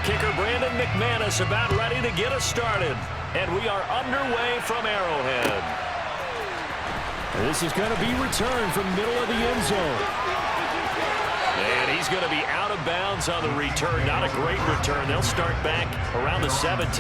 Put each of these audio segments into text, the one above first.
kicker Brandon McManus about ready to get us started. And we are underway from Arrowhead. This is going to be returned from middle of the end zone. And he's going to be out of bounds on the return. Not a great return. They'll start back around the 17.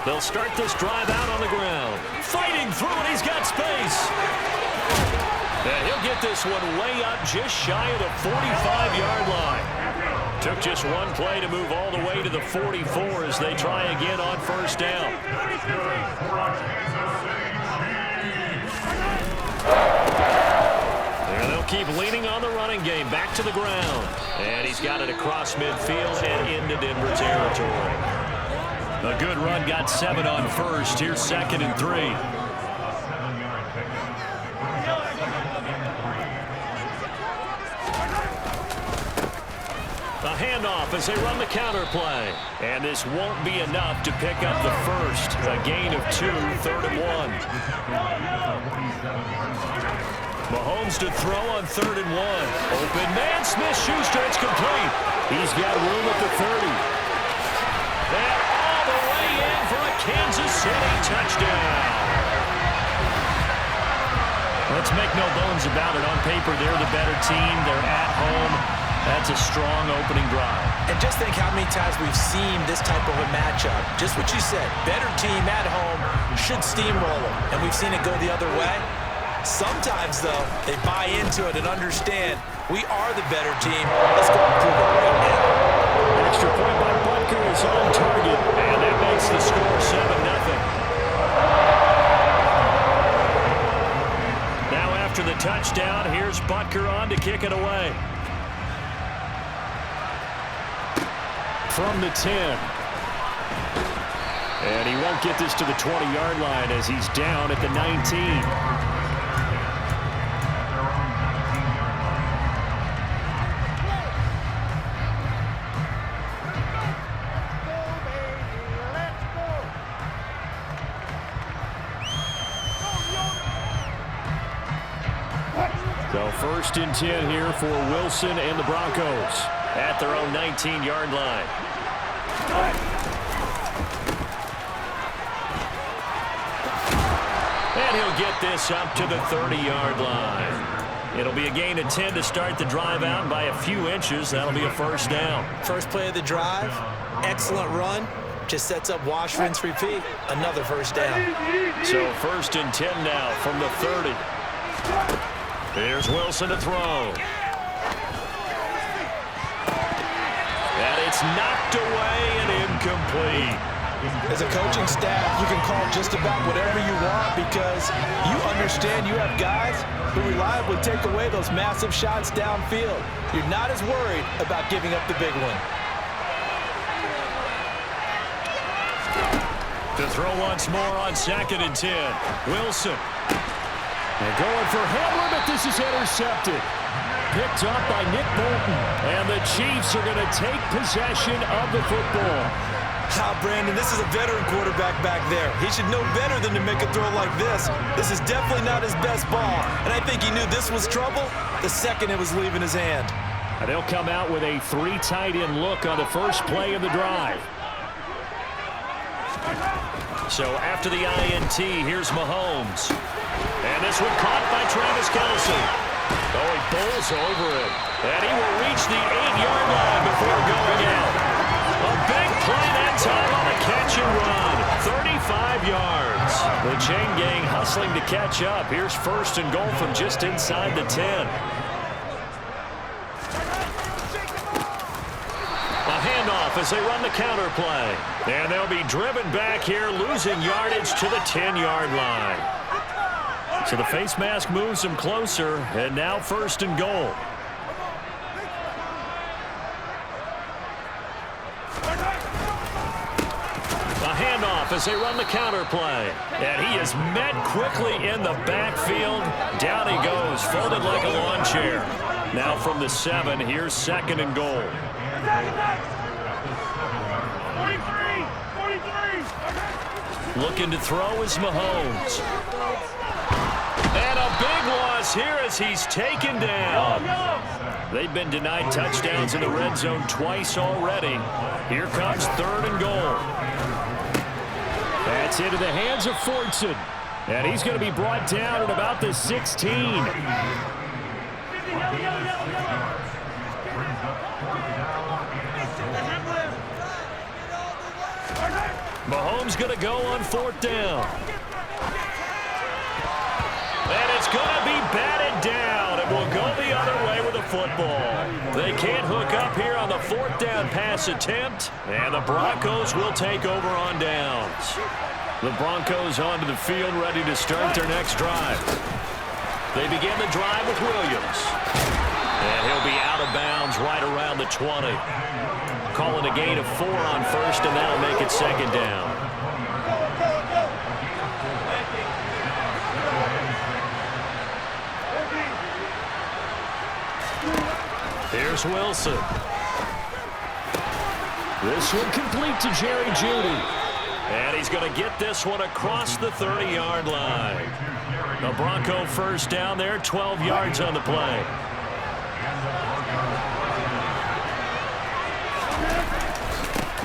They'll start this drive out on the ground. Fighting through it, he's got space. And he'll get this one way up just shy of the 45-yard line. Took just one play to move all the way to the 44 as they try again on first down. There they'll keep leaning on the running game. Back to the ground. And he's got it across midfield and into Denver territory. A good run, got 7 on first. Here's 2nd and 3. A handoff as they run the counter play. And this won't be enough to pick up the first. A gain of 2, 3rd and 1. Mahomes to throw on 3rd and 1. Open man, Smith-Schuster, it's complete. He's got room at the 30. For a Kansas City touchdown. Let's make no bones about it. On paper, they're the better team. They're at home. That's a strong opening drive. And just think how many times we've seen this type of a matchup. Just what you said. Better team at home should steamroll them. And we've seen it go the other way. Sometimes, though, they buy into it and understand we are the better team. Let's go and prove it right now. Extra point by Butker is on target. And that makes the score 7-0. Now after the touchdown, here's Butker on to kick it away. From the 10. And he won't get this to the 20-yard line as he's down at the 19. So 1st and 10 here for Wilson and the Broncos at their own 19-yard line. And he'll get this up to the 30-yard line. It'll be a gain of 10 to start the drive out by a few inches. That'll be a first down. First play of the drive, excellent run. Just sets up wash, rinse, repeat. Another first down. So 1st and 10 now from the 30. Here's Wilson to throw. And it's knocked away and incomplete. As a coaching staff, you can call just about whatever you want because you understand you have guys who reliably take away those massive shots downfield. You're not as worried about giving up the big one. To throw once more on 2nd and 10. Wilson. They're going for Hamler, but this is intercepted. Picked up by Nick Bolton. And the Chiefs are going to take possession of the football. Brandon, this is a veteran quarterback back there. He should know better than to make a throw like this. This is definitely not his best ball. And I think he knew this was trouble the second it was leaving his hand. And they'll come out with a 3 tight end look on the first play of the drive. So after the INT, here's Mahomes. And this one caught by Travis Kelce. Oh, he bowls over it. And he will reach the 8-yard line before going out. A big play that time on a catch and run. 35 yards. The chain gang hustling to catch up. Here's 1st and goal from just inside the 10. A handoff as they run the counter play. And they'll be driven back here, losing yardage to the 10-yard line. So the face mask moves them closer, and now 1st and goal. off as they run the counter play. And he is met quickly in the backfield. Down he goes, folded like a lawn chair. Now from the 7, here's 2nd and goal. Looking to throw is Mahomes. And a big loss here as he's taken down. They've been denied touchdowns in the red zone twice already. Here comes 3rd and goal. That's into the hands of Fortson. And he's going to be brought down at about the 16. Mahomes going to go on 4th down. And it's going to be batted down. It will go the other way with the football. They can't hook up here on the 4th down pass attempt. And the Broncos will take over on downs. The Broncos onto the field ready to start their next drive. They begin the drive with Williams. And he'll be out of bounds right around the 20. Calling a gain of 4 on 1st, and that'll make it 2nd down. Here's Wilson. This one complete to Jerry Jeudy. And he's going to get this one across the 30-yard line. A Bronco 1st down there, 12 yards on the play.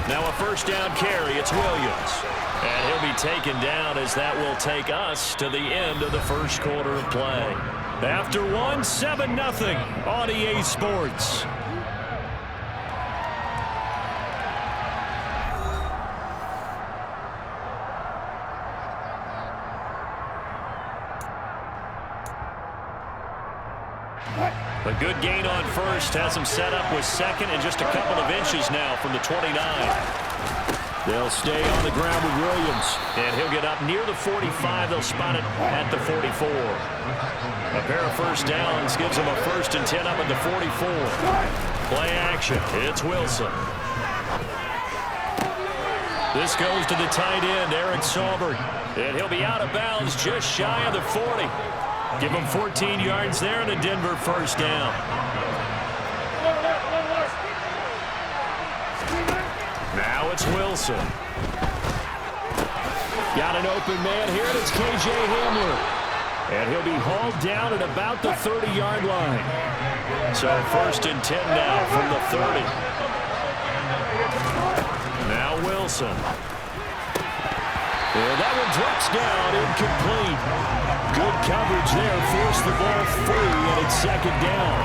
Now a 1st down carry, it's Williams. And he'll be taken down as that will take us to the end of the 1st quarter of play. After 1, 7-0 on EA Sports. A good gain on 1st has him set up with 2nd and just a couple of inches now from the 29. They'll stay on the ground with Williams. And he'll get up near the 45. They'll spot it at the 44. A pair of 1st downs gives him a 1st and 10 up at the 44. Play action. It's Wilson. This goes to the tight end, Eric Saubert. And he'll be out of bounds just shy of the 40. Give him 14 yards there and a Denver 1st down. Now it's Wilson. Got an open man here, and it's K.J. Hamler. And he'll be hauled down at about the 30-yard line. So 1st and 10 now from the 30. Now Wilson. And that one drops down, incomplete. Good coverage there, forced the ball free, and it's 2nd down.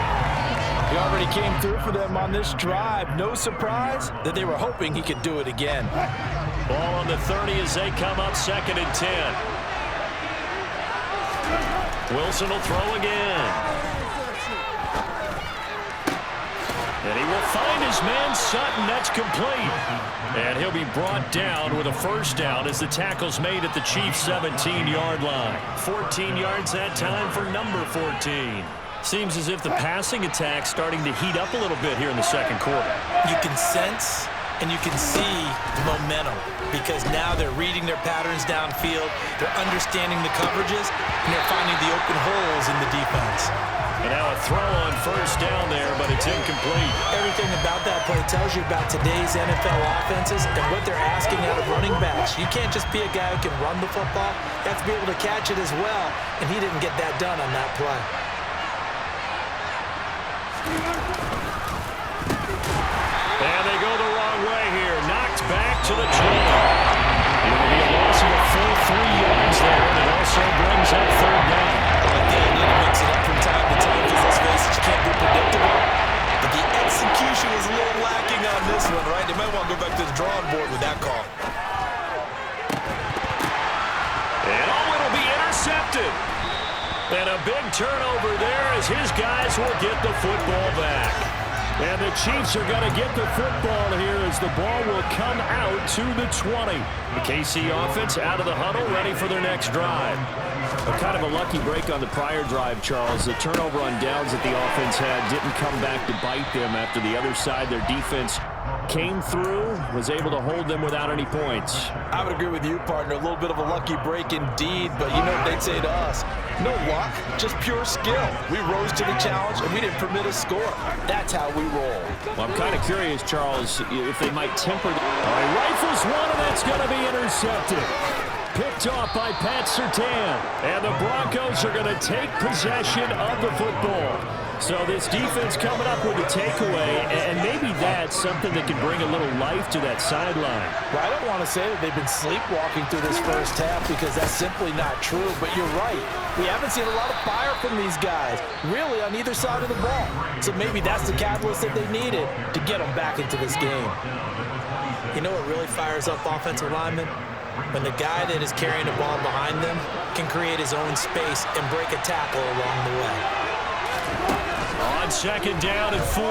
He already came through for them on this drive. No surprise that they were hoping he could do it again. Ball on the 30 as they come up 2nd and 10. Wilson will throw again. And he will find his man Sutton. That's complete. And he'll be brought down with a 1st down as the tackle's made at the Chiefs' 17-yard line. 14 yards that time for number 14. Seems as if the passing attack's starting to heat up a little bit here in the 2nd quarter. You can sense and you can see the momentum because now they're reading their patterns downfield, they're understanding the coverages, and they're finding the open holes in the defense. And now a throw on 1st down there, but it's incomplete. Everything about that play tells you about today's NFL offenses and what they're asking out of running backs. You can't just be a guy who can run the football. You have to be able to catch it as well, and he didn't get that done on that play. And they go the wrong way here. Knocked back to the 20. It'll be a loss of a full 3 yards there, and it also brings up 3rd down. They need to mix it up from time to time because let's face it, you can't be predictable. But the execution was a little lacking on this one, right? They might want to go back to the drawing board with that call. And it'll be intercepted. And a big turnover there as his guys will get the football back. And the Chiefs are going to get the football here as the ball will come out to the 20. The KC offense out of the huddle, ready for their next drive. Kind of a lucky break on the prior drive, Charles. The turnover on downs that the offense had didn't come back to bite them after the other side. Their defense came through, was able to hold them without any points. I would agree with you, partner. A little bit of a lucky break indeed, but you know what they'd say to us? No luck, just pure skill. We rose to the challenge, and we didn't permit a score. That's how we roll. Well, I'm kind of curious, Charles, if they might temper. All right, rifles one, and that's going to be intercepted. Picked off by Pat Surtain. And the Broncos are going to take possession of the football. So this defense coming up with a takeaway, and maybe that's something that can bring a little life to that sideline. Well, I don't want to say that they've been sleepwalking through this first half because that's simply not true, but you're right. We haven't seen a lot of fire from these guys, really on either side of the ball. So maybe that's the catalyst that they needed to get them back into this game. You know what really fires up offensive linemen? When the guy that is carrying the ball behind them can create his own space and break a tackle along the way. On second down and 4,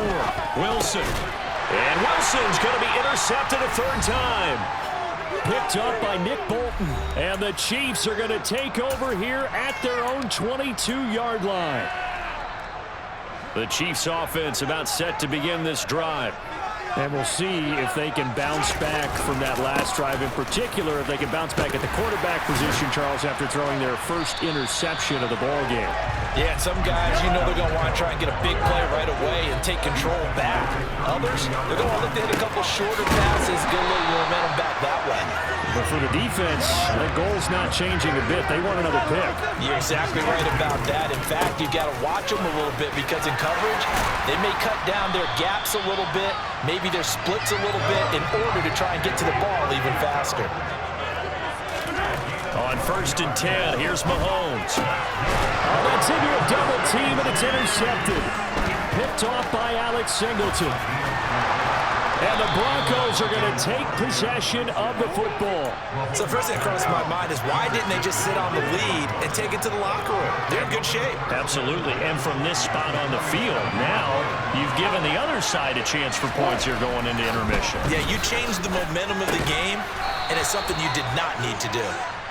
Wilson. And Wilson's going to be intercepted a third time. Picked up by Nick Bolton. And the Chiefs are going to take over here at their own 22-yard line. The Chiefs offense about set to begin this drive. And we'll see if they can bounce back from that last drive, in particular, if they can bounce back at the quarterback position, Charles, after throwing their first interception of the ball game. Yeah, some guys, you know they're going to want to try and get a big play right away and take control back. Others, they're going to look to hit a couple shorter passes, get a little momentum back that way. But for the defense, their goal's not changing a bit. They want another pick. You're exactly right about that. In fact, you've got to watch them a little bit because in coverage, they may cut down their gaps a little bit, maybe their splits a little bit in order to try and get to the ball even faster. On first and 10, here's Mahomes. Oh, that's into a double team, and it's intercepted. Picked off by Alex Singleton. And the Broncos are going to take possession of the football. So first thing that crossed my mind is why didn't they just sit on the lead and take it to the locker room? They're in good shape. Absolutely. And from this spot on the field, now you've given the other side a chance for points here going into intermission. Yeah, you changed the momentum of the game, and it's something you did not need to do.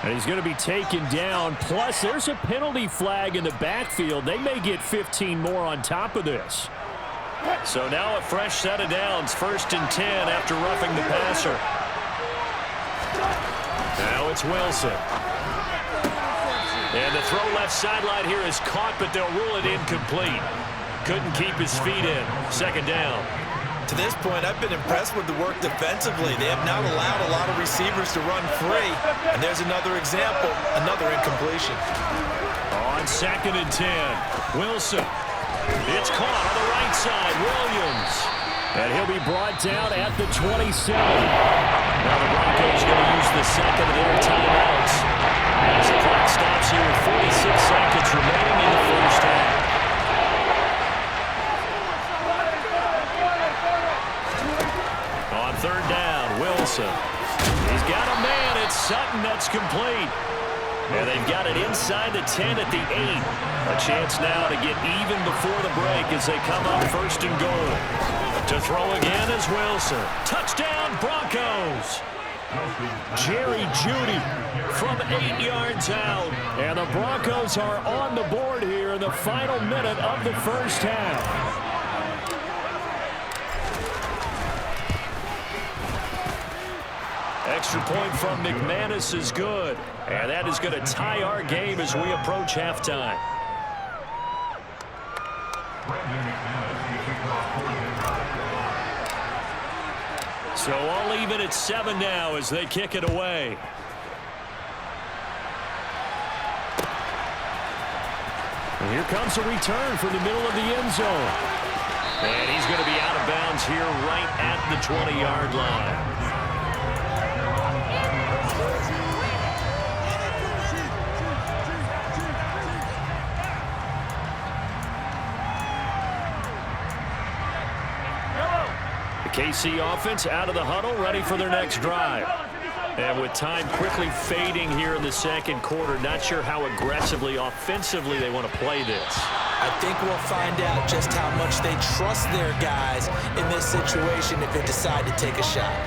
And he's going to be taken down. Plus, there's a penalty flag in the backfield. They may get 15 more on top of this. So now a fresh set of downs, first and 10 after roughing the passer. Now it's Wilson. And the throw left sideline here is caught, but they'll rule it incomplete. Couldn't keep his feet in. Second down. To this point, I've been impressed with the work defensively. They have not allowed a lot of receivers to run free. And there's another example, another incompletion. On second and 10, Wilson. It's caught on the right side, Williams. And he'll be brought down at the 27. Now the Broncos going to use the second of their timeouts. As the clock stops here with 46 seconds remaining in the first half. On third down, Wilson. He's got a man. It's Sutton. That's complete. And they've got it inside the 10 at the 8. A chance now to get even before the break as they come up first and goal. To throw again is Wilson. Touchdown, Broncos. Jerry Jeudy from 8 yards out. And the Broncos are on the board here in the final minute of the first half. Extra point from McManus is good. And that is going to tie our game as we approach halftime. So all even at 7 now as they kick it away. And here comes a return from the middle of the end zone. And he's going to be out of bounds here right at the 20-yard line. KC offense out of the huddle, ready for their next drive. And with time quickly fading here in the second quarter, not sure how aggressively, offensively they want to play this. I think we'll find out just how much they trust their guys in this situation if they decide to take a shot.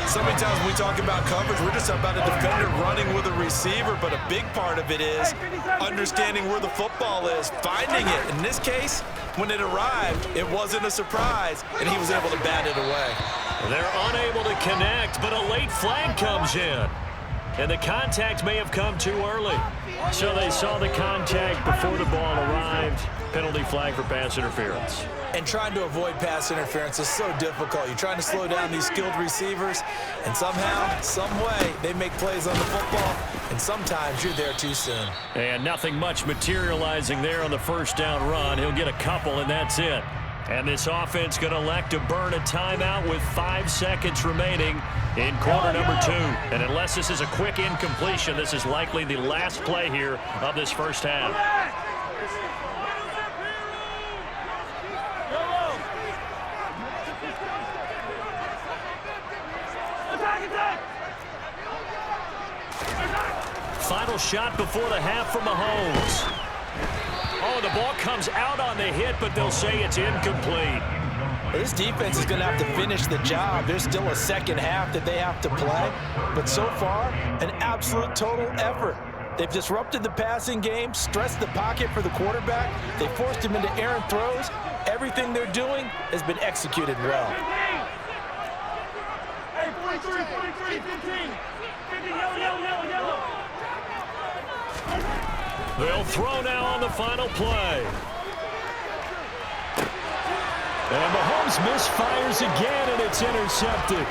So many times when we talk about coverage, we're just about a defender running with a receiver, but a big part of it is understanding where the football is, finding it. In this case, when it arrived, it wasn't a surprise, and he was able to bat it away. They're unable to connect, but a late flag comes in. And the contact may have come too early. So they saw the contact before the ball arrived. Penalty flag for pass interference. And trying to avoid pass interference is so difficult. You're trying to slow down these skilled receivers, and somehow, some way, they make plays on the football, and sometimes you're there too soon. And nothing much materializing there on the first down run. He'll get a couple, and that's it. And this offense going to elect to burn a timeout with 5 seconds remaining in quarter number 2. And unless this is a quick incompletion, this is likely the last play here of this first half. Final shot before the half from Mahomes. Oh, the ball comes out on the hit, but they'll say it's incomplete. This defense is going to have to finish the job. There's still a second half that they have to play. But so far, an absolute total effort. They've disrupted the passing game, stressed the pocket for the quarterback. They forced him into errant throws. Everything they're doing has been executed well. Hey, 43, 15. 50, yellow. They'll throw now on the final play. And Mahomes misfires again, and it's intercepted.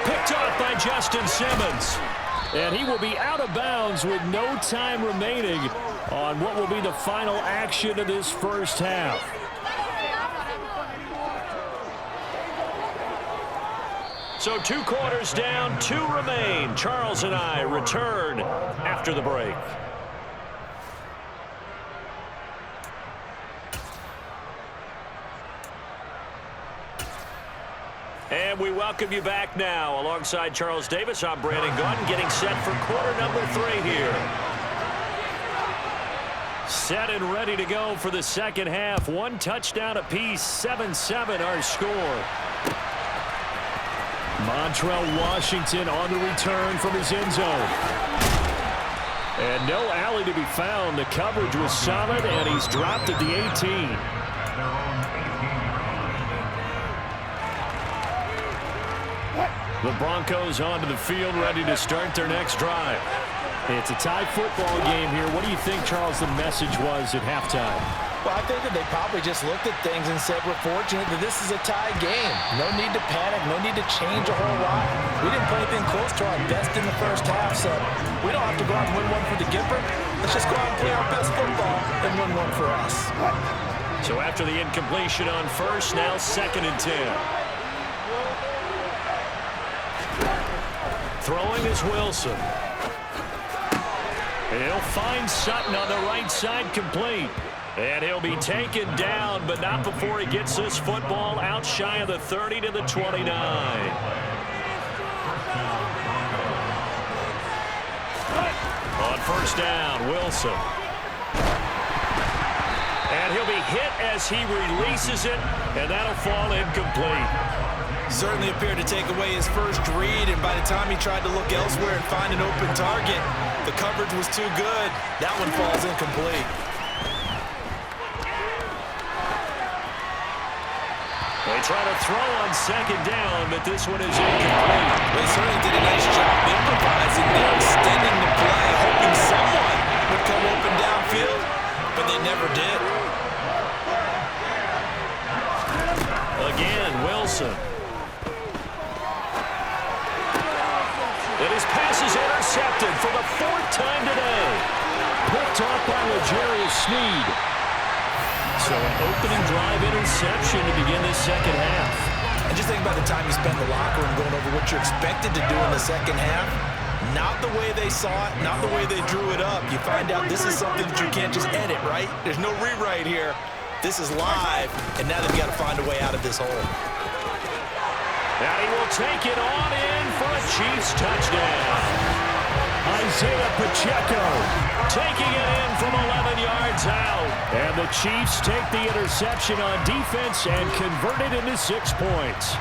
Picked off by Justin Simmons. And he will be out of bounds with no time remaining on what will be the final action of this first half. So 2 quarters down, 2 remain. Charles and I return after the break. And we welcome you back now. Alongside Charles Davis, I'm Brandon Gaudin, getting set for quarter number 3 here. Set and ready to go for the second half. 1 touchdown apiece, 7-7 our score. Montrell Washington on the return from his end zone. And no alley to be found. The coverage was solid, and he's dropped at the 18. The Broncos onto the field, ready to start their next drive. It's a tie football game here. What do you think, Charles, the message was at halftime? Well, I think that they probably just looked at things and said, we're fortunate that this is a tie game. No need to panic. No need to change a whole lot. We didn't play anything close to our best in the first half, so we don't have to go out and win one for the Gipper. Let's just go out and play our best football and win one for us. So after the incompletion on first, now 2nd and 10. Throwing is Wilson. He'll find Sutton on the right side, complete. And he'll be taken down, but not before he gets this football out shy of the 30 to the 29. On first down, Wilson. And he'll be hit as he releases it, and that'll fall incomplete. Certainly appeared to take away his first read, and by the time he tried to look elsewhere and find an open target, the coverage was too good. That one falls incomplete. They try to throw on 2nd down, but this one is incomplete. They certainly did a nice job improvising there, extending the play, hoping someone would come open downfield, but they never did. Again, Wilson. And his pass is intercepted for the 4th time today. Picked off by L'Jarius Sneed. So an opening drive interception to begin this second half. And just think about the time you spent in the locker room going over what you're expected to do in the second half. Not the way they saw it, not the way they drew it up. You find out this is something that you can't just edit, right? There's no rewrite here. This is live, and now they've got to find a way out of this hole. And he will take it on in for a Chiefs touchdown. Isaiah Pacheco taking it in from 11 yards out. And the Chiefs take the interception on defense and convert it into 6 points.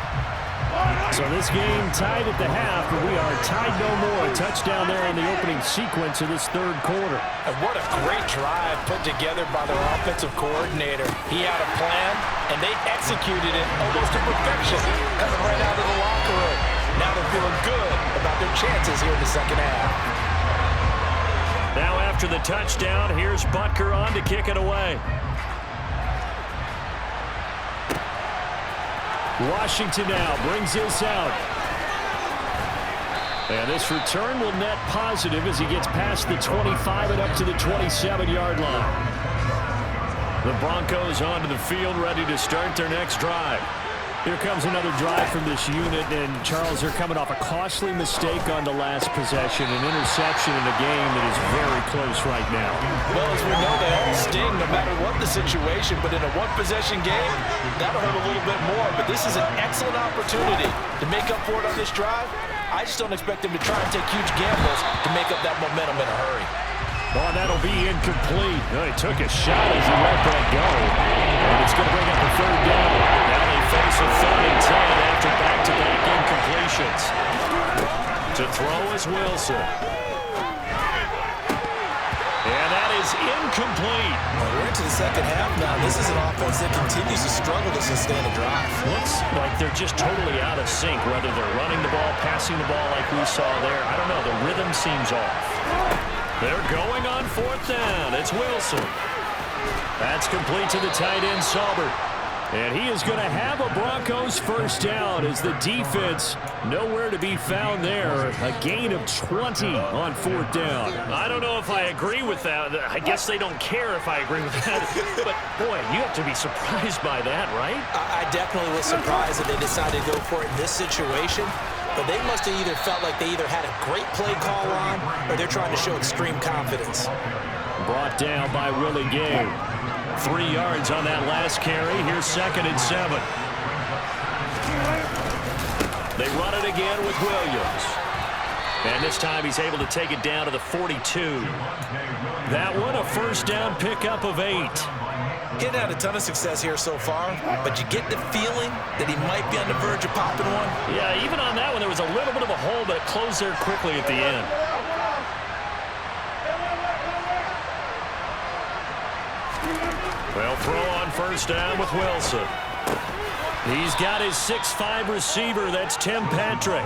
So this game tied at the half, but we are tied no more. A touchdown there in the opening sequence of this third quarter. And what a great drive put together by their offensive coordinator. He had a plan, and they executed it almost to perfection, coming right out of the locker room. Now they're feeling good about their chances here in the second half. Now after the touchdown, here's Butker on to kick it away. Washington now brings this out. And this return will net positive as he gets past the 25 and up to the 27-yard line. The Broncos onto the field, ready to start their next drive. Here comes another drive from this unit, and Charles, they're coming off a costly mistake on the last possession, an interception in a game that is very close right now. Well, as we know, they all sting no matter what the situation, but in a one-possession game, that'll hurt a little bit more. But this is an excellent opportunity to make up for it on this drive. I just don't expect them to try and take huge gambles to make up that momentum in a hurry. Oh, that'll be incomplete. Oh, he took a shot as he let that go. And it's going to bring up a third down. Now they face a 3rd and 10 after back-to-back incompletions. To throw is Wilson. And that is incomplete. Well, we're into the second half now. This is an offense that continues to struggle to sustain a drive. Looks like they're just totally out of sync, whether they're running the ball, passing the ball like we saw there. I don't know. The rhythm seems off. They're going on 4th down. It's Wilson. That's complete to the tight end, Saubert. And he is going to have a Broncos first down as the defense nowhere to be found there. A gain of 20 on 4th down. I don't know if I agree with that. I guess they don't care if I agree with that. But, boy, you have to be surprised by that, right? I definitely was surprised that they decided to go for it in this situation. But they must have either felt like they either had a great play call on or they're trying to show extreme confidence. Brought down by Willie Gay. 3 yards on that last carry. Here's 2nd and 7. They run it again with Williams. And this time he's able to take it down to the 42. That one a first down pickup of 8. He's had a ton of success here so far, but you get the feeling that he might be on the verge of popping one. Yeah, even on that one, there was a little bit of a hole, but it closed there quickly at the end. Well, throw on first down with Wilson. He's got his 6'5" receiver. That's Tim Patrick.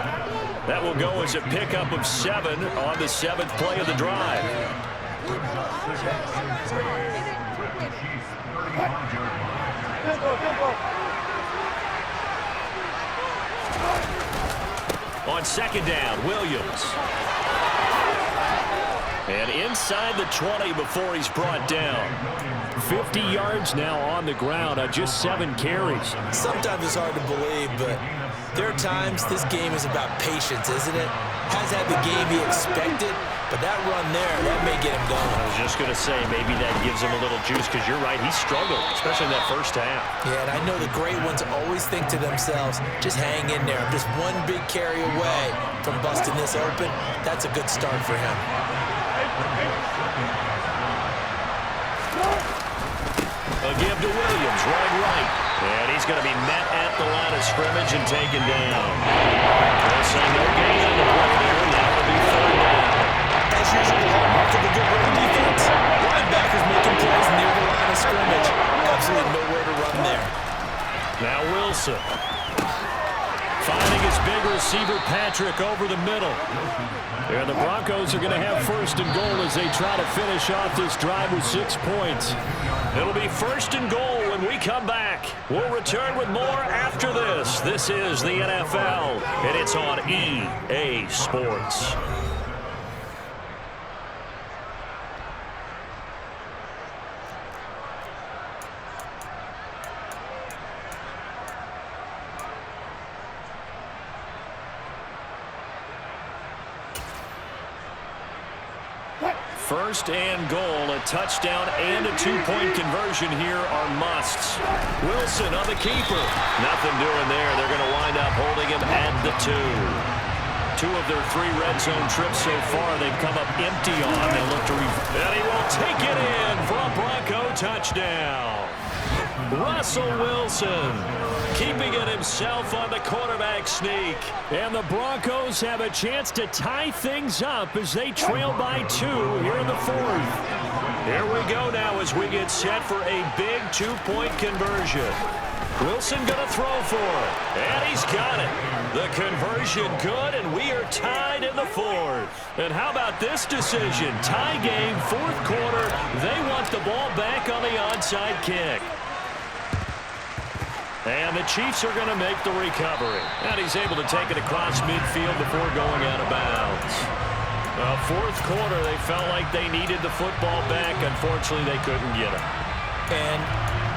That will go as a pickup of 7 on the 7th play of the drive. On 2nd down, Williams. And inside the 20 before he's brought down. 50 yards now on the ground on just 7 carries. Sometimes it's hard to believe, but there are times this game is about patience, isn't it? Has had the game he expected, but that run there, that may get him going. I was just going to say, maybe that gives him a little juice, because you're right, he struggled, especially in that first half. Yeah, and I know the great ones always think to themselves, just hang in there. I'm just one big carry away from busting this open. That's a good start for him. A give to Williams, running right. And he's going to be met at the line of scrimmage and taken down. They'll say no gain on the play there. That will be 3rd down. As usual, hallmark of the good run defense. Linebackers making plays near the line of scrimmage. Absolutely nowhere to run there. Now Wilson. Finding his big receiver, Patrick, over the middle. And the Broncos are going to have 1st and goal as they try to finish off this drive with 6 points. It'll be 1st and goal when we come back. We'll return with more after this. This is the NFL, and it's on EA Sports. First and goal, a touchdown and a 2-point conversion here are musts. Wilson on the keeper. Nothing doing there. They're going to wind up holding him at the 2. 2 of their 3 red zone trips so far, they've come up empty on. They'll look to and he will take it in for a Bronco touchdown. Russell Wilson keeping it himself on the quarterback sneak. And the Broncos have a chance to tie things up as they trail by 2 here in the 4th. Here we go now as we get set for a big 2-point conversion. Wilson going to throw for it, and he's got it. The conversion good, and we are tied in the 4th. And how about this decision? Tie game, 4th quarter. They want the ball back on the onside kick. And the Chiefs are going to make the recovery. And he's able to take it across midfield before going out of bounds. 4th quarter, they felt like they needed the football back. Unfortunately, they couldn't get it. And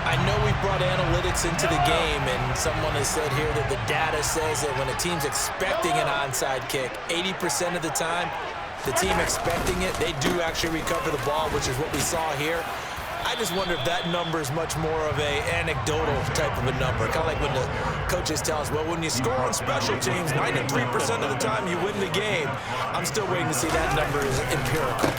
I know we brought analytics into the game, and someone has said here that the data says that when a team's expecting an onside kick, 80% of the time, the team expecting it, they do actually recover the ball, which is what we saw here. I just wonder if that number is much more of a anecdotal type of a number. Kind of like when the coaches tell us, well, when you score on special teams, 93% of the time you win the game. I'm still waiting to see that number is empirical.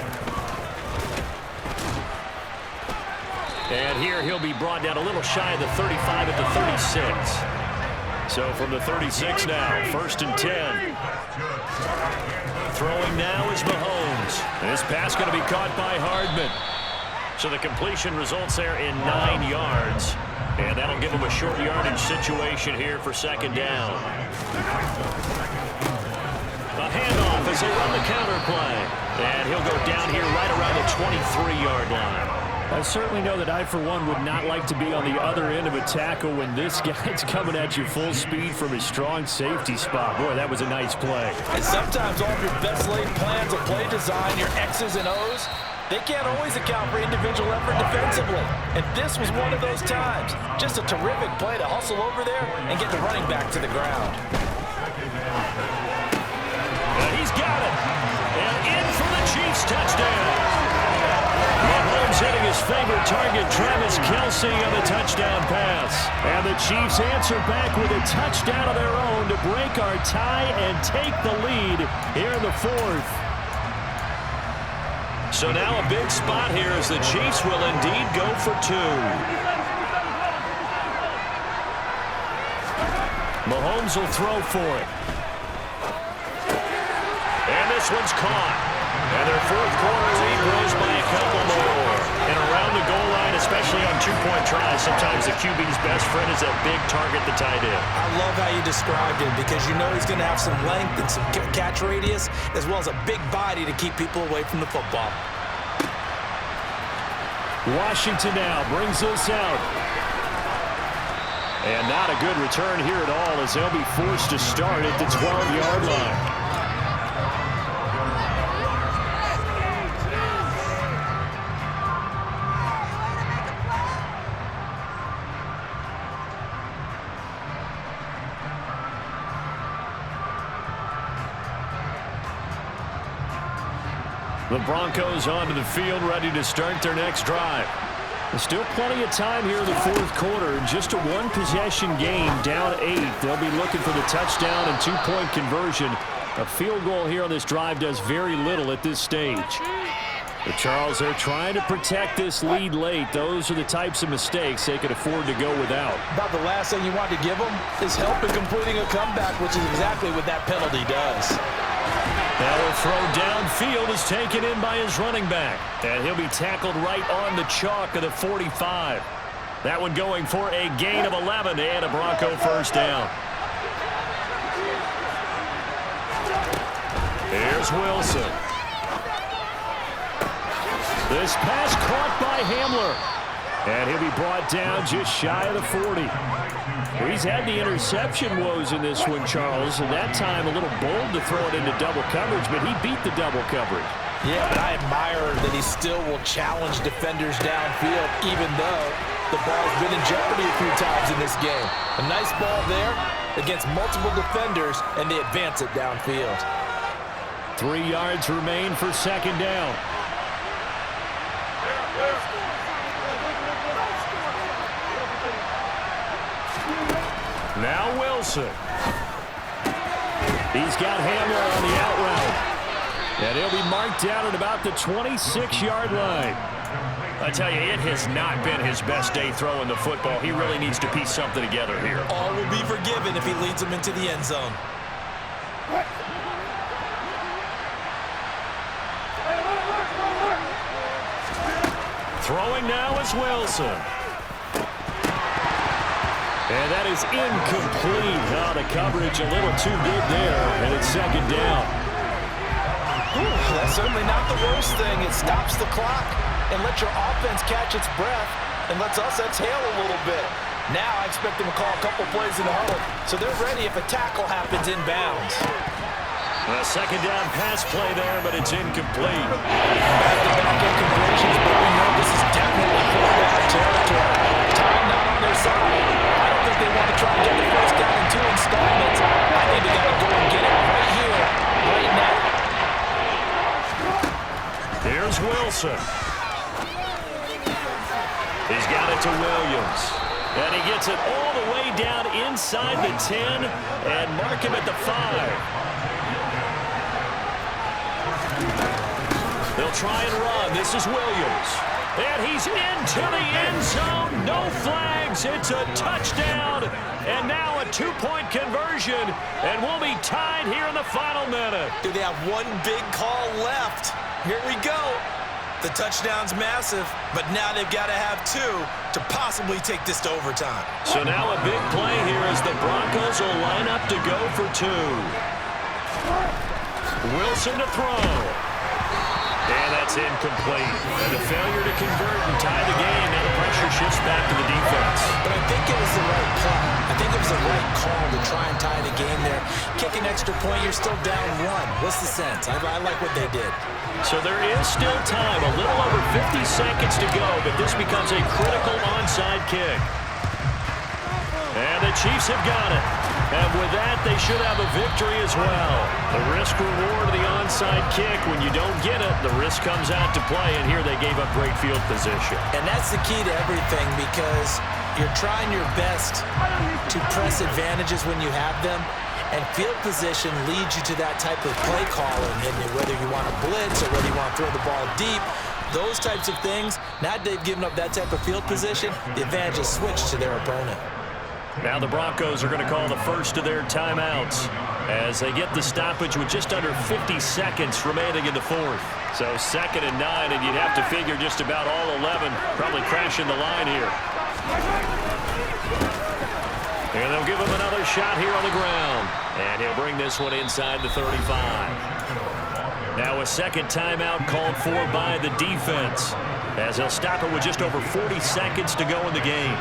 And here he'll be brought down a little shy of the 35 at the 36. So from the 36 now, 1st and 10. Throwing now is Mahomes. This pass going to be caught by Hardman. So the completion results there in 9 yards. And that'll give him a short yardage situation here for 2nd down. A handoff as they run the counter play. And he'll go down here right around the 23-yard line. I certainly know that I, for one, would not like to be on the other end of a tackle when this guy's coming at you full speed from his strong safety spot. Boy, that was a nice play. And sometimes all of your best laid plans of play design, your X's and O's, they can't always account for individual effort defensively. And this was one of those times. Just a terrific play to hustle over there and get the running back to the ground. And he's got it. And in for the Chiefs touchdown. Mahomes hitting his favorite target, Travis Kelce, on the touchdown pass. And the Chiefs answer back with a touchdown of their own to break our tie and take the lead here in the 4th. So now a big spot here as the Chiefs will indeed go for 2. Mahomes will throw for it. And this one's caught. And their 4th quarter lead grows by a couple more. And around the goal line, especially on 2-point tries, sometimes the QB's best friend is that big target, the tight end. I love how you described it because you know he's going to have some length and some catch radius as well as a big body to keep people away from the football. Washington now brings this out. And not a good return here at all as they'll be forced to start at the 12-yard line. The Broncos onto the field, ready to start their next drive. There's still plenty of time here in the 4th quarter. Just a 1-possession game, down 8. They'll be looking for the touchdown and 2-point conversion. A field goal here on this drive does very little at this stage. But Charles, they're trying to protect this lead late. Those are the types of mistakes they could afford to go without. About the last thing you want to give them is help in completing a comeback, which is exactly what that penalty does. Now a throw downfield is taken in by his running back. And he'll be tackled right on the chalk of the 45. That one going for a gain of 11 and a Bronco 1st down. Here's Wilson. This pass caught by Hamler. And he'll be brought down just shy of the 40. He's had the interception woes in this one, Charles, and that time a little bold to throw it into double coverage, but he beat the double coverage. Yeah, but I admire that he still will challenge defenders downfield, even though the ball's been in jeopardy a few times in this game. A nice ball there against multiple defenders, and they advance it downfield. 3 yards remain for 2nd down. Now Wilson. He's got Hamler on the out route. And he'll be marked down at about the 26-yard line. I tell you, it has not been his best day throwing the football. He really needs to piece something together here. All will be forgiven if he leads them into the end zone. Throwing now is Wilson. And that is incomplete. Oh, the coverage a little too good there, and it's second down. That's certainly not the worst thing. It stops the clock and lets your offense catch its breath and lets us exhale a little bit. Now I expect them to call a couple plays in the huddle, so they're ready if a tackle happens inbounds. A second down pass play there, but it's incomplete. Back-to-back incompletions, but we know this is definitely quarterback territory. Time not on their side. I don't think they want to try and get the first down in 2 installments. I think they got to go and get it right here, right now. Here's Wilson. He's got it to Williams. And he gets it all the way down inside the 10 and mark him at the 5. They'll try and run. This is Williams. And he's into the end zone. No flags. It's a touchdown. And now a 2-point conversion. And we'll be tied here in the final minute. Do they have one big call left? Here we go. The touchdown's massive, but now they've got to have 2 to possibly take this to overtime. So now a big play here as the Broncos will line up to go for 2. Wilson to throw. And that's incomplete. And a failure to convert and tie the game. Now the pressure shifts back to the defense. But I think it was the right play. I think it was the right call to try and tie the game there. Kick an extra point, you're still down 1. What's the sense? I like what they did. So there is still time. A little over 50 seconds to go, but this becomes a critical onside kick. And the Chiefs have got it. And with that, they should have a victory as well. The risk-reward of the onside kick, when you don't get it, the risk comes out to play, and here they gave up great field position. And that's the key to everything, because you're trying your best to press advantages when you have them, and field position leads you to that type of play calling, and whether you want to blitz or whether you want to throw the ball deep, those types of things. Now they've given up that type of field position, the advantage is switched to their opponent. Now the Broncos are going to call the first of their timeouts as they get the stoppage with just under 50 seconds remaining in the 4th. So 2nd and 9, and you'd have to figure just about all 11 probably crashing the line here. And they'll give him another shot here on the ground. And he'll bring this one inside the 35. Now a second timeout called for by the defense as they'll stop it with just over 40 seconds to go in the game.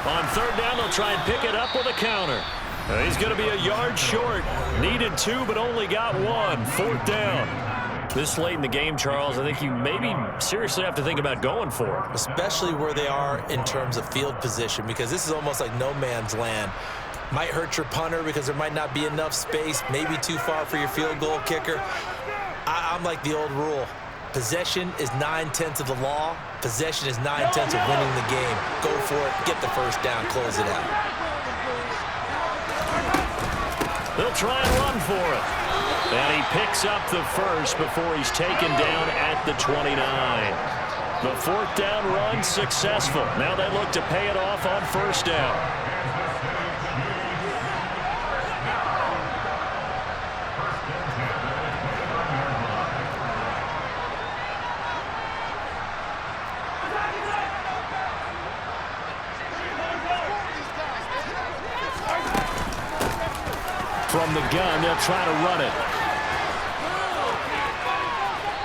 On 3rd down, they'll try and pick it up with a counter. He's going to be a yard short. Needed 2, but only got 1. 4th down. This late in the game, Charles, I think you maybe seriously have to think about going for it. Especially where they are in terms of field position, because this is almost like no man's land. Might hurt your punter because there might not be enough space, maybe too far for your field goal kicker. I'm like the old rule. Possession is 9/10 of the law. Possession is 9/10 of winning the game. Go for it, get the first down, close it out. They'll try and run for it. And he picks up the first before he's taken down at the 29. The 4th down run successful. Now they look to pay it off on 1st down. From the gun, they'll try to run it.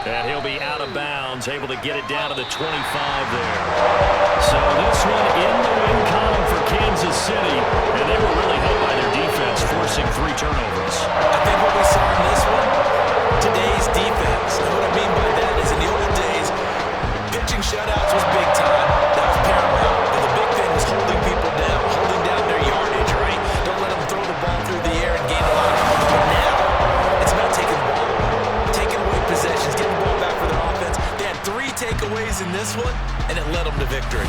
And he'll be out of bounds, able to get it down to the 25 there. So this one in the win column for Kansas City, and they were really helped by their defense, forcing 3 turnovers. I think what we saw in this one, today's defense, and what I mean by that is in the old days, pitching shutouts was big time. That was paramount. But the big thing was holding people down, holding down their yardage, right? Don't let them throw the ball through the air and gain a lot of yards. But now, it's about taking the ball away, taking away possessions, getting the ball back for their offense. They had 3 takeaways in this one, and it led them to victory.